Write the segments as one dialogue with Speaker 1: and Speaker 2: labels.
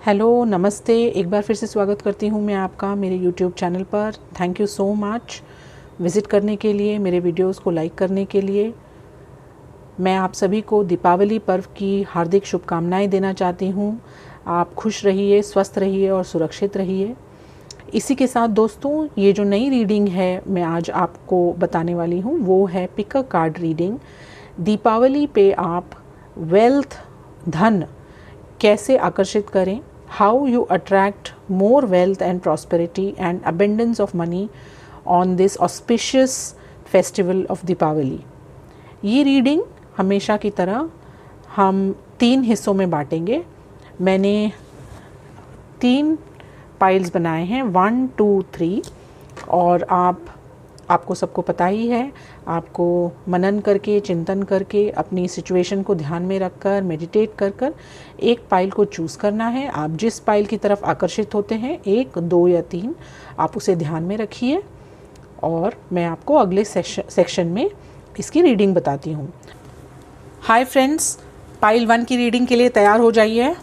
Speaker 1: Hello, नमस्ते। एक बार फिर से स्वागत करती हूँ मैं आपका मेरे यूट्यूब चैनल पर। Thank you so much visit करने के लिए, मेरे वीडियोस को लाइक करने के लिए। मैं आप सभी को दीपावली पर्व की हार्दिक शुभकामनाएं देना चाहती हूँ। आप खुश रहिए, स्वस्थ रहिए और सुरक्षित रहिए। इसी के साथ दोस्तों, ये जो नई रीडिंग है मैं आज आपको बताने वाली हूँ वो है pick a card reading. Deepavali पे आप वेल्थ, धन कैसे आकर्षित करें, how you attract more wealth and prosperity and abundance of money on this auspicious festival of Deepavali. ये रीडिंग हमेशा की तरह हम 3 हिस्सों में बांटेंगे। मैंने 3 पाइल्स बनाए हैं, 1, 2, 3। और आपको सबको पता ही है, आपको मनन करके, चिंतन करके, अपनी सिचुएशन को ध्यान में रखकर, मेडिटेट कर कर एक पाइल को चूज़ करना है। आप जिस पाइल की तरफ आकर्षित होते हैं, 1, 2 या 3, आप उसे ध्यान में रखिए और मैं आपको अगले सेक्शन में इसकी रीडिंग बताती हूँ। हाय फ्रेंड्स, पाइल 1 की रीडिंग के लिए तैयार हो जाइए।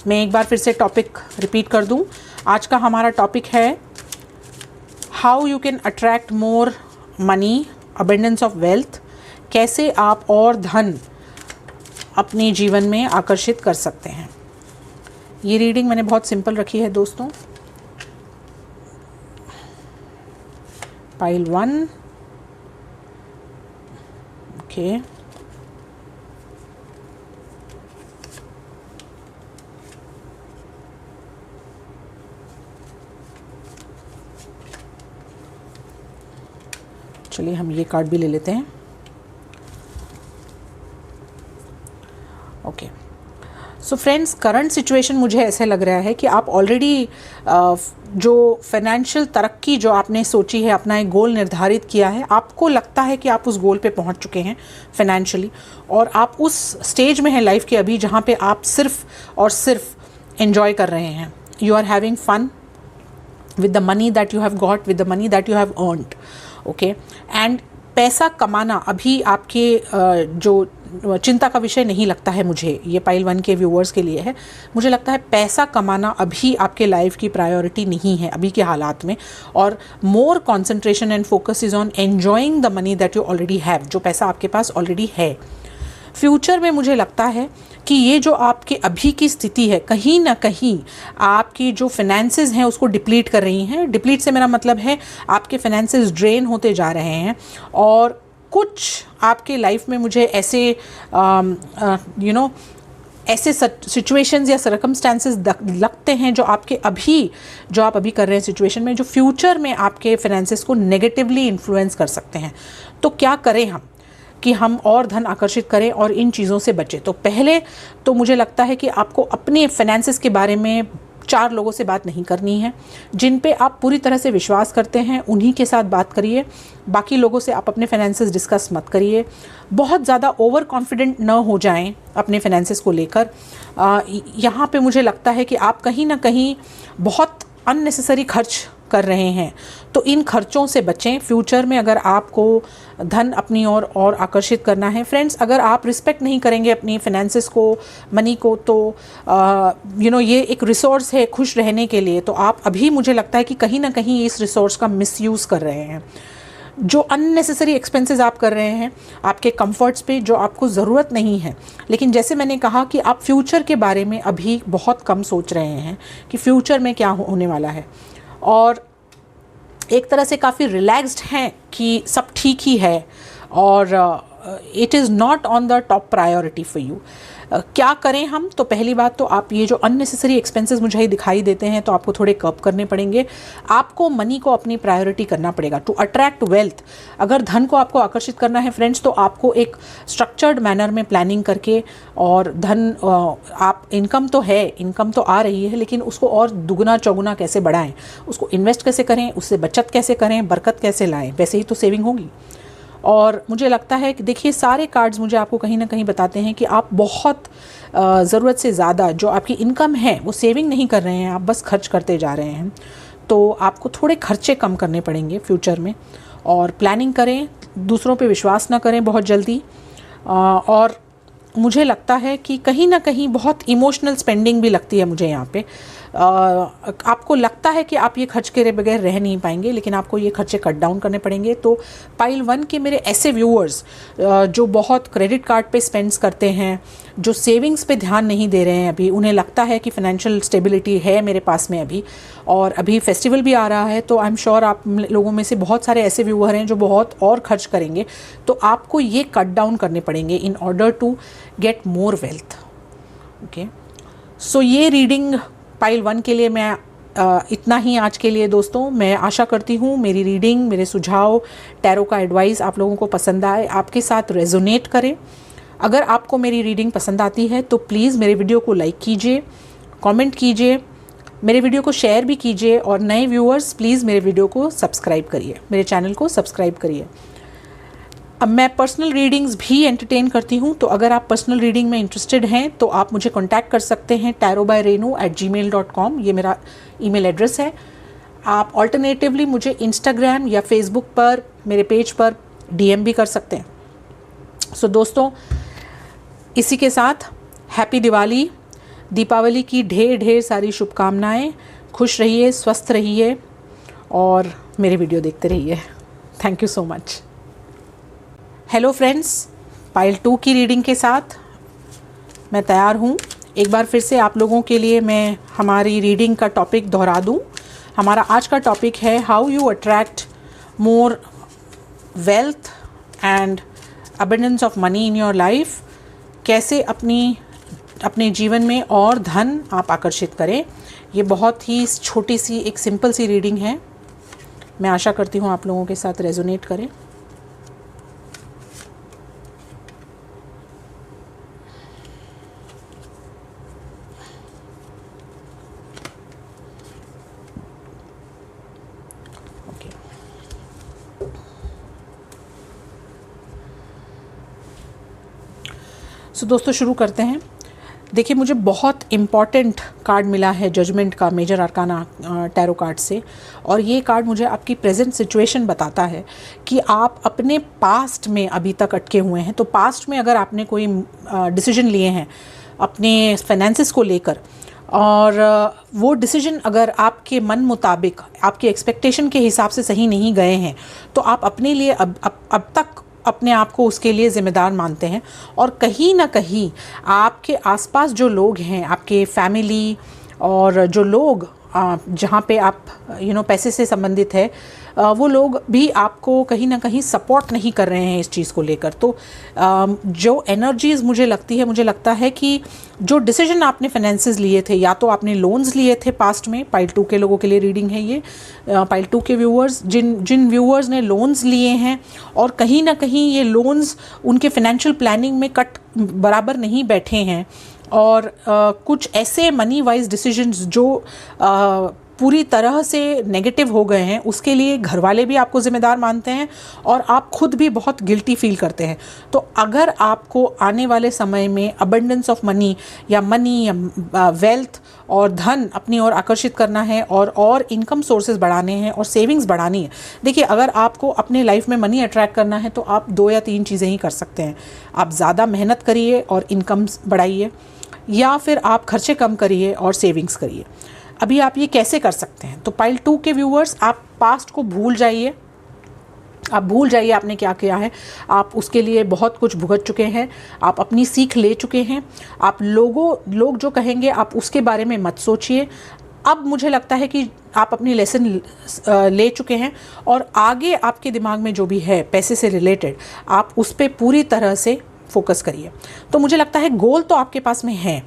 Speaker 1: मैं एक बार फिर से टॉपिक रिपीट कर दूँ। आज का हमारा टॉपिक है how you can attract more money, abundance of wealth. कैसे आप और धन अपने जीवन में आकर्षित कर सकते हैं। ये रीडिंग मैंने बहुत सिंपल रखी है दोस्तों। Pile 1, okay. चलिए हम ये कार्ड भी ले लेते हैं। Okay, so friends, current situation मुझे ऐसे लग रहा है कि आप ऑलरेडी जो फाइनेंशियल तरक्की जो आपने सोची है, अपना एक गोल निर्धारित किया है, आपको लगता है कि आप उस गोल पे पहुंच चुके हैं फाइनेंशियली, और आप उस स्टेज में हैं लाइफ के अभी जहां पे आप सिर्फ और सिर्फ एंजॉय कर रहे हैं। You are having fun with the money that you have got, with the money that you have earned, okay? and पैसा कमाना अभी आपके जो चिंता का विषय नहीं लगता है मुझे। ये पाइल 1 के व्यूअर्स के लिए है। मुझे लगता है पैसा कमाना अभी आपके लाइफ की प्रायोरिटी नहीं है अभी के हालात में, और more concentration and focus is on enjoying the money that you already have, जो पैसा आपके पास ऑलरेडी है। फ्यूचर में मुझे लगता है कि ये जो आपके अभी की स्थिति है, कहीं ना कहीं आपकी जो फाइनेंसेस हैं उसको डिप्लीट कर रही हैं। डिप्लीट से मेरा मतलब है आपके फाइनेंसेस ड्रेन होते जा रहे हैं, और कुछ आपके लाइफ में मुझे ऐसे ऐसे सिचुएशंस या सर्कमस्टांसेस लगते हैं जो आप अभी कर रहे हैं सिचुएशन में, जो फ्यूचर में आपके फाइनेंसेस को नेगेटिवली इन्फ्लुएंस कर सकते हैं। तो क्या करें हम कि हम और धन आकर्षित करें और इन चीज़ों से बचें। तो पहले तो मुझे लगता है कि आपको अपने फाइनेंसेस के बारे में 4 लोगों से बात नहीं करनी है। जिन पे आप पूरी तरह से विश्वास करते हैं उन्हीं के साथ बात करिए। बाकी लोगों से आप अपने फाइनेंसेस डिस्कस मत करिए। बहुत ज़्यादा ओवर कॉन्फिडेंट न हो जाएं अपने फाइनेंसेस को लेकर। यहाँ पे मुझे लगता है कि आप कहीं ना कहीं बहुत अननेसेसरी खर्च कर रहे हैं, तो इन खर्चों से बचें। फ्यूचर में अगर आपको धन अपनी ओर और आकर्षित करना है, फ्रेंड्स, अगर आप रिस्पेक्ट नहीं करेंगे अपनी फाइनेंसेस को, मनी को, तो ये एक रिसोर्स है खुश रहने के लिए, तो आप अभी मुझे लगता है कि कहीं ना कहीं इस रिसोर्स का मिसयूज़ कर रहे हैं। जो अननेसेसरी एक्सपेंसेस आप कर रहे हैं आपके कंफर्ट्स पे, जो आपको ज़रूरत नहीं है। लेकिन जैसे मैंने कहा कि आप फ्यूचर के बारे में अभी बहुत कम सोच रहे हैं कि फ्यूचर में क्या होने वाला है, और एक तरह से काफ़ी रिलैक्स्ड हैं कि सब ठीक ही है, और it is not on the top priority for you. क्या करें हम? तो पहली बात तो आप ये जो अननेसेसरी एक्सपेंसेस मुझे दिखाई देते हैं, तो आपको थोड़े कर्ब करने पड़ेंगे। आपको मनी को अपनी प्रायोरिटी करना पड़ेगा टू अट्रैक्ट वेल्थ। अगर धन को आपको आकर्षित करना है फ्रेंड्स, तो आपको एक स्ट्रक्चर्ड मैनर में प्लानिंग करके, और धन आप इनकम तो आ रही है, लेकिन उसको और दुगना चौगुना कैसे बढ़ाएं, उसको इन्वेस्ट कैसे करें, उससे बचत कैसे करें, बरकत कैसे लाएं, वैसे ही तो सेविंग होगी। और मुझे लगता है कि देखिए, सारे कार्ड्स मुझे आपको कहीं ना कहीं बताते हैं कि आप बहुत ज़रूरत से ज़्यादा जो आपकी इनकम है वो सेविंग नहीं कर रहे हैं, आप बस खर्च करते जा रहे हैं। तो आपको थोड़े खर्चे कम करने पड़ेंगे फ्यूचर में, और प्लानिंग करें, दूसरों पे विश्वास ना करें बहुत जल्दी, और मुझे लगता है कि कहीं ना कहीं बहुत इमोशनल स्पेंडिंग भी लगती है मुझे यहाँ पे। आपको लगता है कि आप ये खर्च करे बगैर रह नहीं पाएंगे, लेकिन आपको ये खर्चे कट डाउन करने पड़ेंगे। तो पाइल 1 के मेरे ऐसे व्यूअर्स जो बहुत क्रेडिट कार्ड पे स्पेंड्स करते हैं, जो सेविंग्स पे ध्यान नहीं दे रहे हैं अभी, उन्हें लगता है कि फाइनेंशियल स्टेबिलिटी है मेरे पास में अभी, और अभी फेस्टिवल भी आ रहा है, तो आई एम श्योर आप लोगों में से बहुत सारे ऐसे व्यूअर हैं जो बहुत और खर्च करेंगे। तो आपको ये कट डाउन करने पड़ेंगे in order to get more wealth. Okay, so ये रीडिंग पाइल 1 के लिए मैं इतना ही आज के लिए दोस्तों। मैं आशा करती हूँ मेरी रीडिंग, मेरे सुझाव, टैरो का एडवाइस आप लोगों को पसंद आए, आपके साथ रेजोनेट करे। अगर आपको मेरी रीडिंग पसंद आती है तो प्लीज़ मेरे वीडियो को लाइक कीजिए, कमेंट कीजिए, मेरे वीडियो को शेयर भी कीजिए, और नए व्यूअर्स प्लीज़ मेरे वीडियो को सब्सक्राइब करिए, मेरे चैनल को सब्सक्राइब करिए। अब मैं पर्सनल रीडिंग्स भी एंटरटेन करती हूँ, तो अगर आप पर्सनल रीडिंग में इंटरेस्टेड हैं तो आप मुझे कांटेक्ट कर सकते हैं tarotbyrenu@gmail.com, ये मेरा ईमेल एड्रेस है। आप ऑल्टरनेटिवली मुझे इंस्टाग्राम या फेसबुक पर मेरे पेज पर DM भी कर सकते हैं। सो दोस्तों, इसी के साथ हैप्पी दिवाली, दीपावली की ढेर ढेर सारी शुभकामनाएं। खुश रहिए, स्वस्थ रहिए और मेरे वीडियो देखते रहिए। Thank you so much. Hello friends, pile 2 की रीडिंग के साथ मैं तैयार हूँ। एक बार फिर से आप लोगों के लिए मैं हमारी रीडिंग का टॉपिक दोहरा दूँ। हमारा आज का टॉपिक है how you attract more wealth and abundance of money in your life. कैसे अपने जीवन में और धन आप आकर्षित करें। ये बहुत ही छोटी सी एक सिंपल सी रीडिंग है। मैं आशा करती हूँ आप लोगों के साथ रेजोनेट करें। सो दोस्तों, शुरू करते हैं। देखिए, मुझे बहुत इम्पॉर्टेंट कार्ड मिला है जजमेंट का, मेजर आर्काना टैरो कार्ड से, और ये कार्ड मुझे आपकी प्रेजेंट सिचुएशन बताता है कि आप अपने पास्ट में अभी तक अटके हुए हैं। तो पास्ट में अगर आपने कोई डिसीजन लिए हैं अपने फाइनेंसिस को लेकर, और वो डिसीजन अगर आपके मन मुताबिक, आपके एक्सपेक्टेशन के हिसाब से सही नहीं गए हैं, तो आप अपने लिए अब तक अपने आप को उसके लिए ज़िम्मेदार मानते हैं। और कहीं ना कहीं आपके आसपास जो लोग हैं, आपके फैमिली और जो लोग जहाँ पे आप पैसे से संबंधित है, वो लोग भी आपको कहीं ना कहीं सपोर्ट नहीं कर रहे हैं इस चीज़ को लेकर। तो जो एनर्जीज़ मुझे लगता है कि जो डिसीजन आपने फाइनेंसेस लिए थे, या तो आपने लोन्स लिए थे पास्ट में, पाइल 2 के लोगों के लिए रीडिंग है ये, पाइल 2 के व्यूअर्स, जिन व्यूअर्स ने लोन्स लिए हैं और कहीं ना कहीं ये लोन्स उनके फाइनेंशियल प्लानिंग में कट बराबर नहीं बैठे हैं, और कुछ ऐसे मनी वाइज डिसीजंस जो पूरी तरह से नेगेटिव हो गए हैं, उसके लिए घर वाले भी आपको ज़िम्मेदार मानते हैं और आप खुद भी बहुत गिल्टी फील करते हैं। तो अगर आपको आने वाले समय में अबंडेंस ऑफ मनी या वेल्थ और धन अपनी ओर आकर्षित करना है, और इनकम सोर्सेज बढ़ाने हैं और सेविंग्स बढ़ानी है। देखिए, अगर आपको अपने लाइफ में मनी अट्रैक्ट करना है तो आप 2 या 3 चीज़ें ही कर सकते हैं। आप ज़्यादा मेहनत करिए और इनकम बढ़ाइए, या फिर आप खर्चे कम करिए और सेविंग्स करिए। अभी आप ये कैसे कर सकते हैं? तो पाइल 2 के व्यूअर्स, आप पास्ट को भूल जाइए। आप भूल जाइए आपने क्या किया है। आप उसके लिए बहुत कुछ भुगत चुके हैं, आप अपनी सीख ले चुके हैं। आप लोग जो कहेंगे आप उसके बारे में मत सोचिए। अब मुझे लगता है कि आप अपनी लेसन ले चुके हैं, और आगे आपके दिमाग में जो भी है पैसे से रिलेटेड, आप उस पर पूरी तरह से फोकस करिए। तो मुझे लगता है गोल तो आपके पास में है,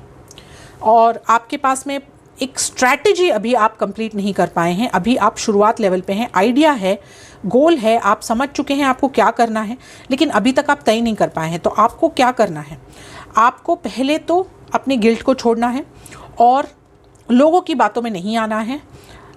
Speaker 1: और आपके पास में एक स्ट्रैटेजी अभी आप कंप्लीट नहीं कर पाए हैं। अभी आप शुरुआत लेवल पे हैं। आइडिया है, गोल है, आप समझ चुके हैं आपको क्या करना है, लेकिन अभी तक आप तय नहीं कर पाए हैं। तो आपको क्या करना है? आपको पहले तो अपने गिल्ट को छोड़ना है और लोगों की बातों में नहीं आना है,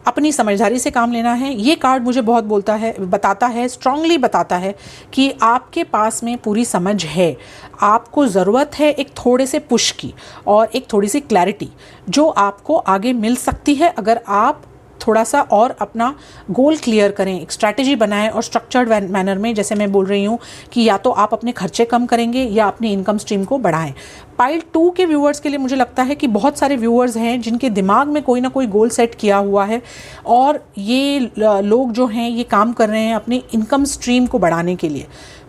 Speaker 1: अपनी समझदारी से काम लेना है। ये कार्ड मुझे बहुत बताता है, स्ट्रांगली बताता है कि आपके पास में पूरी समझ है। आपको ज़रूरत है एक थोड़े से पुश की और एक थोड़ी सी क्लैरिटी, जो आपको आगे मिल सकती है अगर आप थोड़ा सा और अपना गोल क्लियर करें, एक स्ट्रैटेजी बनाएं और स्ट्रक्चर्ड मैनर में, जैसे मैं बोल रही हूँ कि या तो आप अपने खर्चे कम करेंगे या अपनी इनकम स्ट्रीम को बढ़ाएं। पाइल 2 के व्यूअर्स के लिए मुझे लगता है कि बहुत सारे व्यूअर्स हैं जिनके दिमाग में कोई ना कोई गोल सेट किया हुआ है और ये लोग जो हैं ये काम कर रहे हैं अपनी इनकम स्ट्रीम को बढ़ाने के लिए।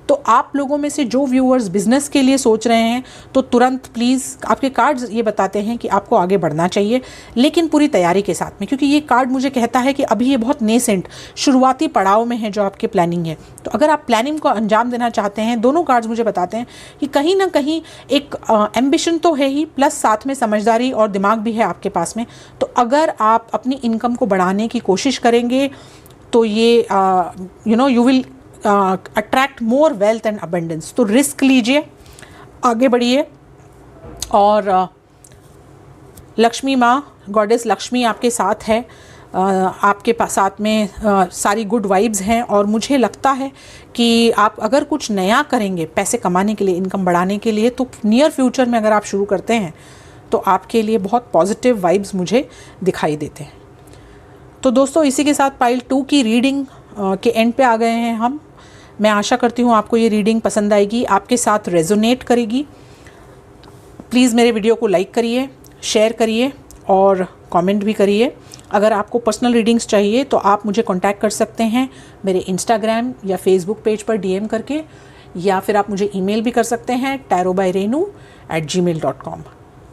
Speaker 1: तो आप लोगों में से जो व्यूअर्स बिजनेस के लिए सोच रहे हैं तो तुरंत प्लीज़, आपके कार्ड्स ये बताते हैं कि आपको आगे बढ़ना चाहिए, लेकिन पूरी तैयारी के साथ में, क्योंकि ये कार्ड मुझे कहता है कि अभी ये बहुत नेसेंट शुरुआती पड़ाव में है जो आपकी प्लानिंग है। तो अगर आप प्लानिंग को अंजाम देना चाहते हैं, दोनों कार्ड्स मुझे बताते हैं कि कहीं ना कहीं एक एम्बिशन तो है ही, प्लस साथ में समझदारी और दिमाग भी है आपके पास में। तो अगर आप अपनी इनकम को बढ़ाने की कोशिश करेंगे तो ये you will attract more wealth and abundance. तो रिस्क लीजिए, आगे बढ़िए और लक्ष्मी माँ, गॉडेस लक्ष्मी आपके साथ है, आपके साथ में सारी गुड वाइब्स हैं। और मुझे लगता है कि आप अगर कुछ नया करेंगे पैसे कमाने के लिए, इनकम बढ़ाने के लिए, तो नियर फ्यूचर में अगर आप शुरू करते हैं तो आपके लिए बहुत पॉजिटिव वाइब्स मुझे दिखाई देते हैं। तो दोस्तों, इसी के साथ पाइल 2 की रीडिंग के एंड पे आ गए हैं हम। मैं आशा करती हूँ आपको ये रीडिंग पसंद आएगी, आपके साथ रेजोनेट करेगी। प्लीज़ मेरे वीडियो को लाइक करिए, शेयर करिए और कमेंट भी करिए। अगर आपको पर्सनल रीडिंग्स चाहिए तो आप मुझे कांटेक्ट कर सकते हैं मेरे इंस्टाग्राम या फेसबुक पेज पर DM करके, या फिर आप मुझे ईमेल भी कर सकते हैं tarotbyrenu@gmail.com।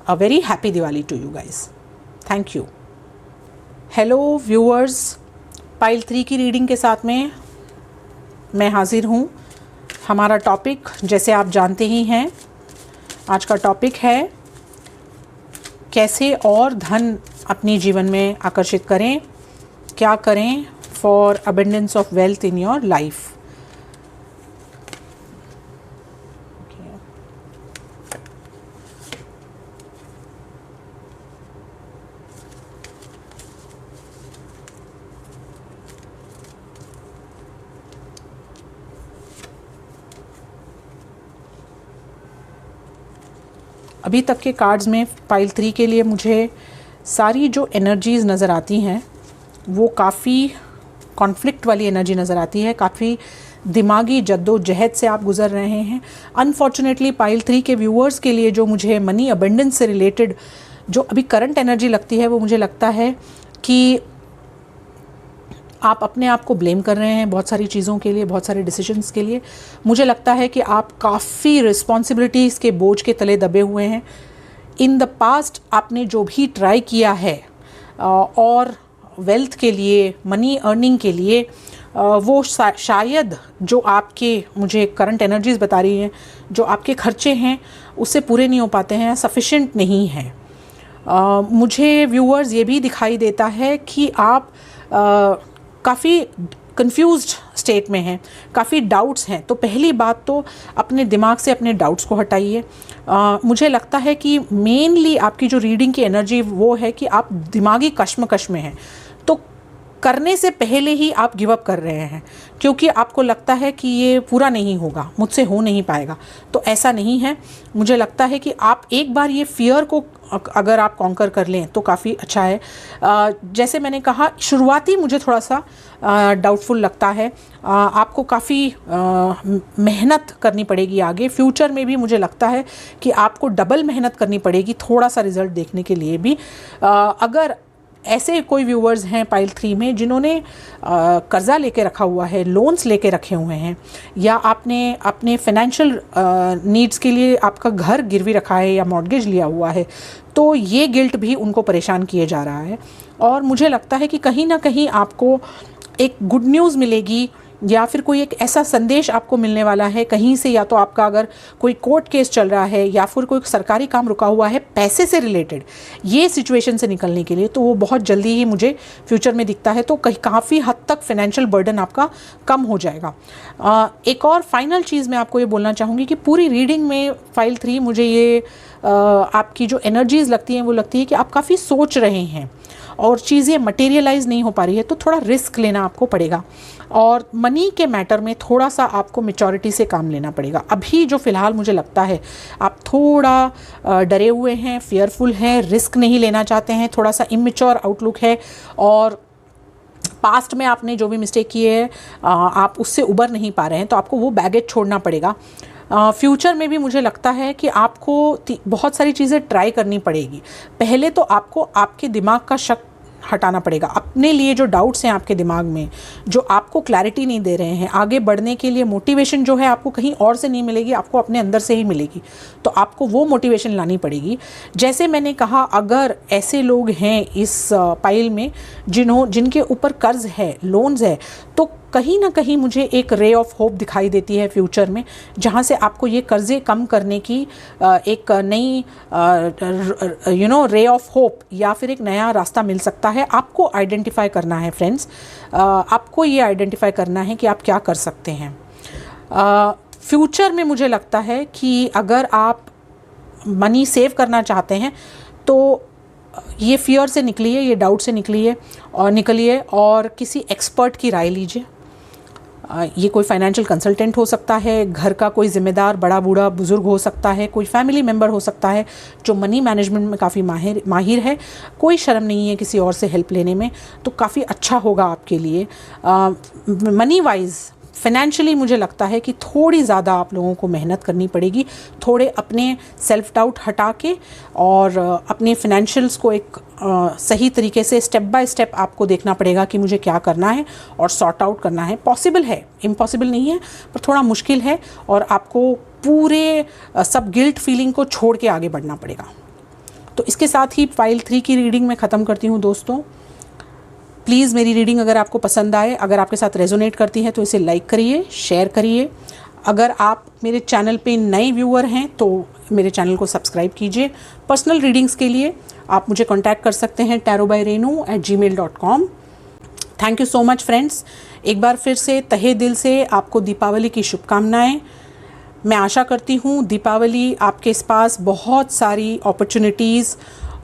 Speaker 1: A very happy Diwali to you guys. Thank you. Hello viewers, pile 3 की रीडिंग के साथ में मैं हाजिर हूँ। हमारा टॉपिक जैसे आप जानते ही हैं, आज का टॉपिक है कैसे और धन अपने जीवन में आकर्षित करें, क्या करें for abundance of wealth in your life. अभी तक के कार्ड्स में पाइल 3 के लिए मुझे सारी जो एनर्जीज़ नज़र आती हैं वो काफ़ी कॉन्फ्लिक्ट वाली एनर्जी नज़र आती है, काफ़ी दिमागी जद्दोजहद से आप गुज़र रहे हैं। अनफॉर्चुनेटली पाइल 3 के व्यूअर्स के लिए जो मुझे मनी अबंडेंस से रिलेटेड जो अभी करंट एनर्जी लगती है, वो मुझे लगता है कि आप अपने आप को ब्लेम कर रहे हैं बहुत सारी चीज़ों के लिए, बहुत सारे डिसीजंस के लिए। मुझे लगता है कि आप काफ़ी रिस्पॉन्सिबिलिटीज़ के बोझ के तले दबे हुए हैं। इन द पास्ट आपने जो भी ट्राई किया है और वेल्थ के लिए, मनी अर्निंग के लिए, वो शायद जो आपके, मुझे करंट एनर्जीज़ बता रही हैं, जो आपके खर्चे हैं उससे पूरे नहीं हो पाते हैं, सफिशिएंट नहीं हैं। मुझे व्यूअर्स ये भी दिखाई देता है कि आप काफ़ी कंफ्यूज्ड स्टेट में हैं, काफ़ी डाउट्स हैं। तो पहली बात तो अपने दिमाग से अपने डाउट्स को हटाइए। मुझे लगता है कि मेनली आपकी जो रीडिंग की एनर्जी वो है कि आप दिमागी कश्मकश में हैं, तो करने से पहले ही आप गिव अप कर रहे हैं क्योंकि आपको लगता है कि ये पूरा नहीं होगा, मुझसे हो नहीं पाएगा। तो ऐसा नहीं है। मुझे लगता है कि आप एक बार ये फियर को अगर आप कॉन्कर कर लें तो काफ़ी अच्छा है। जैसे मैंने कहा, शुरुआती मुझे थोड़ा सा डाउटफुल लगता है। आपको काफ़ी मेहनत करनी पड़ेगी आगे। फ्यूचर में भी मुझे लगता है कि आपको डबल मेहनत करनी पड़ेगी थोड़ा सा रिज़ल्ट देखने के लिए भी। अगर ऐसे कोई व्यूअर्स हैं पाइल 3 में जिन्होंने कर्ज़ा लेके रखा हुआ है, लोन्स लेके रखे हुए हैं, या आपने अपने फाइनेंशियल नीड्स के लिए आपका घर गिरवी रखा है या मॉर्गेज लिया हुआ है, तो ये गिल्ट भी उनको परेशान किए जा रहा है। और मुझे लगता है कि कहीं ना कहीं आपको एक गुड न्यूज़ मिलेगी या फिर कोई एक ऐसा संदेश आपको मिलने वाला है कहीं से, या तो आपका अगर कोई कोर्ट केस चल रहा है या फिर कोई सरकारी काम रुका हुआ है पैसे से रिलेटेड, ये सिचुएशन से निकलने के लिए, तो वो बहुत जल्दी ही मुझे फ्यूचर में दिखता है। तो काफ़ी हद तक फाइनेंशियल बर्डन आपका कम हो जाएगा। एक और फाइनल चीज़ मैं आपको ये बोलना चाहूँगी कि पूरी रीडिंग में पाइल 3 मुझे ये आपकी जो एनर्जीज़ लगती हैं वो लगती है कि आप काफ़ी सोच रहे हैं और चीज़ें मटेरियलाइज नहीं हो पा रही है, तो थोड़ा रिस्क लेना आपको पड़ेगा। और मनी के मैटर में थोड़ा सा आपको मैच्योरिटी से काम लेना पड़ेगा। अभी जो फ़िलहाल मुझे लगता है आप थोड़ा डरे हुए हैं, फियरफुल हैं, रिस्क नहीं लेना चाहते हैं, थोड़ा सा इमेच्योर आउटलुक है और पास्ट में आपने जो भी मिस्टेक की है आप उससे उबर नहीं पा रहे हैं, तो आपको वो बैगेज छोड़ना पड़ेगा। फ्यूचर में भी मुझे लगता है कि आपको बहुत सारी चीज़ें ट्राई करनी पड़ेगी। पहले तो आपको आपके दिमाग का शक हटाना पड़ेगा, अपने लिए जो डाउट्स हैं आपके दिमाग में, जो आपको क्लैरिटी नहीं दे रहे हैं, आगे बढ़ने के लिए मोटिवेशन जो है आपको कहीं और से नहीं मिलेगी, आपको अपने अंदर से ही मिलेगी। तो आपको वो मोटिवेशन लानी पड़ेगी। जैसे मैंने कहा, अगर ऐसे लोग हैं इस पाइल में जिनके ऊपर कर्ज है, लोन्स है, तो कहीं ना कहीं मुझे एक रे ऑफ होप दिखाई देती है फ्यूचर में, जहाँ से आपको ये कर्ज़े कम करने की एक नई रे ऑफ होप या फिर एक नया रास्ता मिल सकता है। आपको आइडेंटिफाई करना है फ्रेंड्स, आपको ये आइडेंटिफाई करना है कि आप क्या कर सकते हैं। फ्यूचर में मुझे लगता है कि अगर आप मनी सेव करना चाहते हैं तो ये फियर से निकलिए, ये डाउट से निकलिए और किसी एक्सपर्ट की राय लीजिए। ये कोई फाइनेंशियल कंसल्टेंट हो सकता है, घर का कोई ज़िम्मेदार बड़ा बूढ़ा बुज़ुर्ग हो सकता है, कोई फैमिली मेम्बर हो सकता है जो मनी मैनेजमेंट में काफ़ी माहिर है। कोई शर्म नहीं है किसी और से हेल्प लेने में, तो काफ़ी अच्छा होगा आपके लिए। मनी वाइज फाइनेंशियली मुझे लगता है कि थोड़ी ज़्यादा आप लोगों को मेहनत करनी पड़ेगी, थोड़े अपने सेल्फ डाउट हटा के और अपने फाइनेंशियल्स को एक सही तरीके से स्टेप बाय स्टेप आपको देखना पड़ेगा कि मुझे क्या करना है और सॉर्ट आउट करना है। पॉसिबल है, इम्पॉसिबल नहीं है, पर थोड़ा मुश्किल है और आपको पूरे सब गिल्ट फीलिंग को छोड़ के आगे बढ़ना पड़ेगा। तो इसके साथ ही फाइल 3 की रीडिंग मैं ख़त्म करती हूँ दोस्तों। प्लीज़ मेरी रीडिंग अगर आपको पसंद आए, अगर आपके साथ रेजोनेट करती है तो इसे लाइक करिए, शेयर करिए। अगर आप मेरे चैनल पे नए व्यूअर हैं तो मेरे चैनल को सब्सक्राइब कीजिए। पर्सनल रीडिंग्स के लिए आप मुझे कांटेक्ट कर सकते हैं tarotbyrenu@gmail.com। Thank you so much friends. एक बार फिर से तहे दिल से आपको दीपावली की शुभकामनाएं। मैं आशा करती हूँ दीपावली आपके पास बहुत सारी अपॉर्चुनिटीज़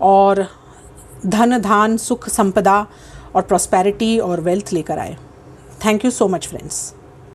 Speaker 1: और धन धान सुख संपदा और प्रॉस्पेरिटी और वेल्थ लेकर आए। Thank you so much friends.